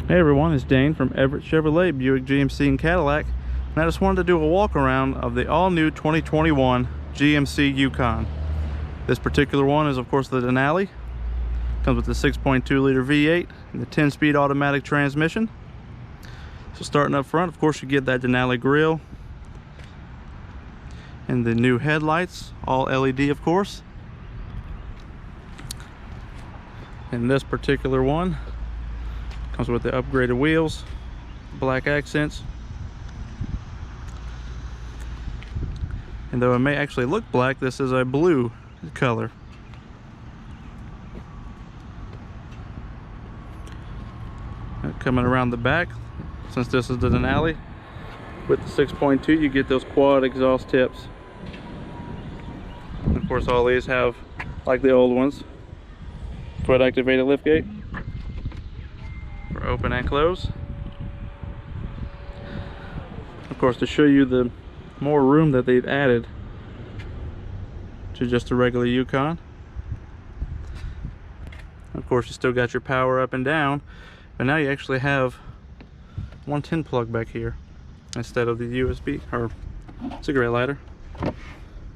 Hey everyone, it's Dane from Everett Chevrolet, Buick GMC and Cadillac, and I just wanted to do a walk around of the all-new 2021 GMC Yukon. This particular one is of course the Denali. Comes with the 6.2 liter V8 and the 10-speed automatic transmission. So starting up front, of course, you get that Denali grille and the new headlights, all LED of course. And this particular one comes with the upgraded wheels, black accents. And though it may actually look black, this is a blue color. Coming around the back, since this is the Denali, with the 6.2 you get those quad exhaust tips. And of course all these have, like the old ones, quad activated liftgate for open and close. Of course, to show you the more room that they've added to just a regular Yukon. Of course, you still got your power up and down, but now you actually have one 10 plug back here instead of the USB or cigarette lighter. And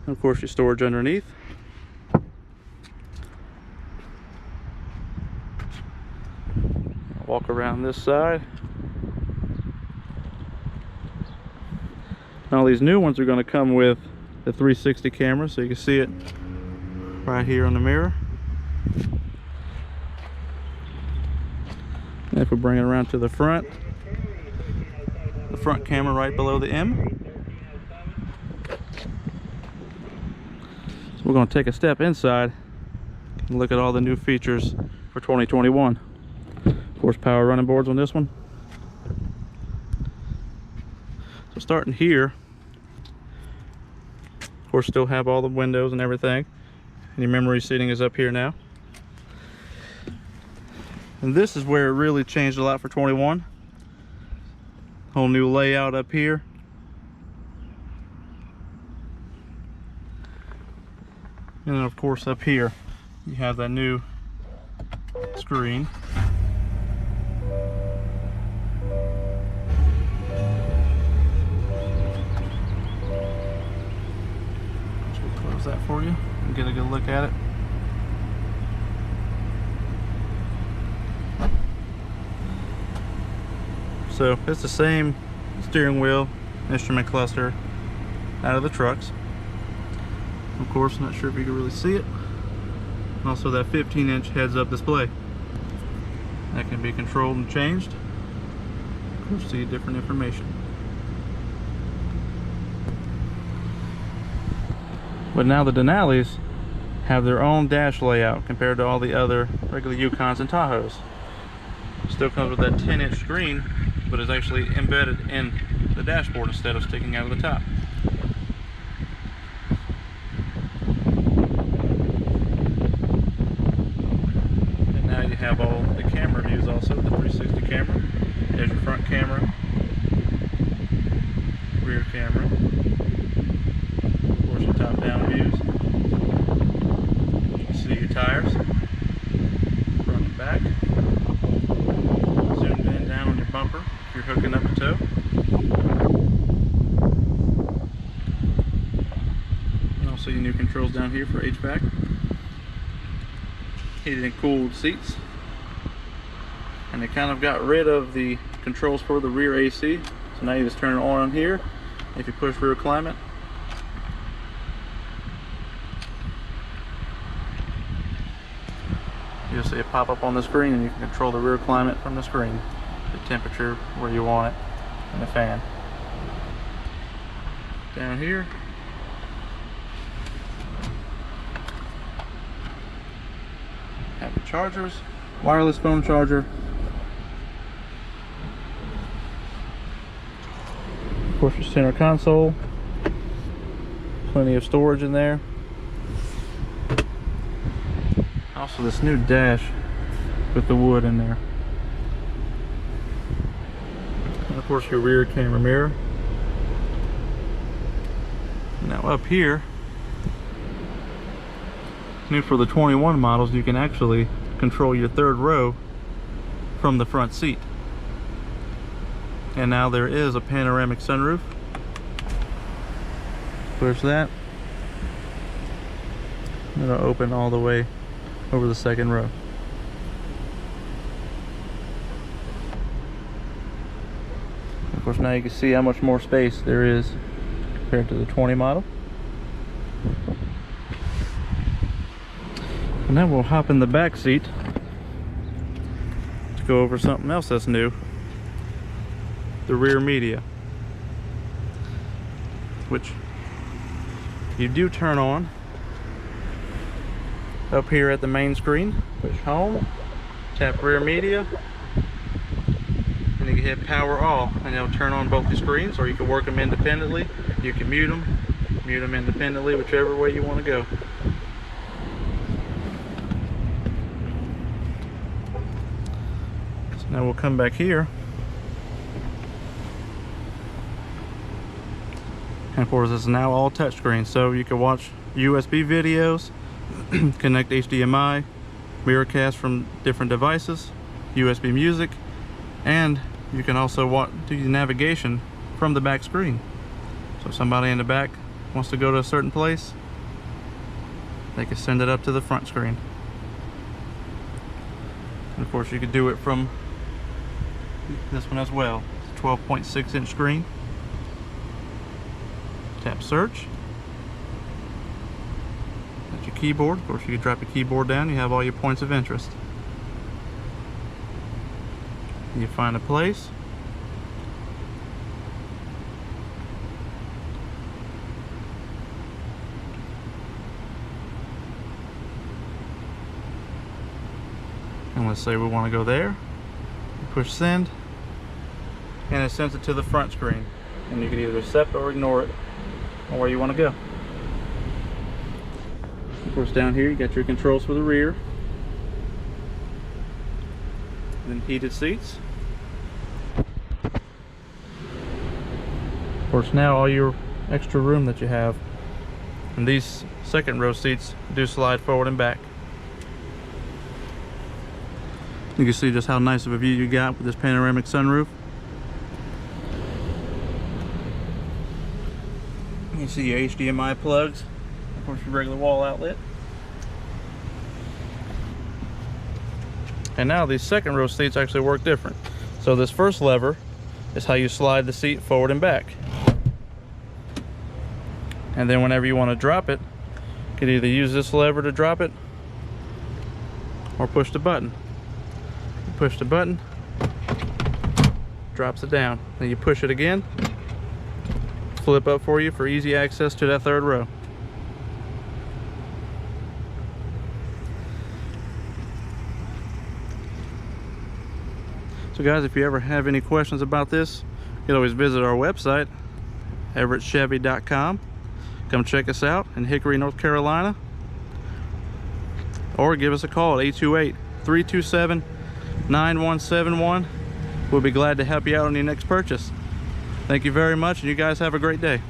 of course, your storage underneath. Walk around this side. Now these new ones are going to come with the 360 camera, so you can see it right here on the mirror. And if we bring it around to the front camera right below the M. So we're going to take a step inside and look at all the new features for 2021. Of course, power running boards on this one. So starting here, of course, still have all the windows and everything. And your memory seating is up here now. And this is where it really changed a lot for 21. Whole new layout up here. And then of course up here, you have that new screen. Close that for you and get a good look at it. So it's the same steering wheel, instrument cluster out of the trucks. Of course, I'm not sure if you can really see it. And also that 15-inch heads-up display that can be controlled and changed. Of course, see different information. But now the Denalis have their own dash layout compared to all the other regular Yukons and Tahoes. Still comes with that 10-inch screen, but is actually embedded in the dashboard instead of sticking out of the top. And now you have all the camera views also, the 360 camera. There's your front camera, rear camera, of course your top-down views. You can see your tires, front and back. Zoomed in down on your bumper if you're hooking up a tow. And also your new controls down here for HVAC. Heated and cooled seats. And they kind of got rid of the controls for the rear AC. So now you just turn it on here. If you push rear climate, you'll see it pop up on the screen, and you can control the rear climate from the screen, the temperature where you want it, and the fan. Down here, have the chargers, wireless phone charger, of course your center console, plenty of storage in there. Also this new dash with the wood in there. And of course your rear camera mirror. Now up here, new for the 21 models, you can actually control your third row from the front seat. And now there is a panoramic sunroof. Push that. It'll open all the way over the second row. Of course, now you can see how much more space there is compared to the 20 model. And now we'll hop in the back seat to go over something else that's new. The rear media, which you do turn on up here at the main screen. Push home, tap rear media, and you can hit power all, and it'll turn on both the screens, or you can work them independently. You can mute them independently, whichever way you want to go. So now we'll come back here. And of course, it's now all touchscreen, so you can watch USB videos, connect HDMI, Miracast from different devices, USB music, and you can also do the navigation from the back screen. So if somebody in the back wants to go to a certain place, they can send it up to the front screen. And of course, you could do it from this one as well. It's a 12.6-inch screen. Tap search. That's your keyboard. Of course, you can drop your keyboard down. You have all your points of interest. You find a place. And let's say we want to go there. You push send, and it sends it to the front screen. And you can either accept or ignore it, or where you want to go. Of course, down here you got your controls for the rear, and then heated seats. Of course, now all your extra room that you have, and these second row seats do slide forward and back. You can see just how nice of a view you got with this panoramic sunroof. You see your HDMI plugs, of course your regular wall outlet. And now these second row seats actually work different. So this first lever is how you slide the seat forward and back. And then whenever you want to drop it, you can either use this lever to drop it or push the button. You push the button, drops it down. Then you push it again, flip up for you for easy access to that third row. So guys, if you ever have any questions about this, you can always visit our website, everettchevy.com. Come check us out in Hickory, North Carolina, or give us a call at 828-327-9171. We'll be glad to help you out on your next purchase. Thank you very much, and you guys have a great day.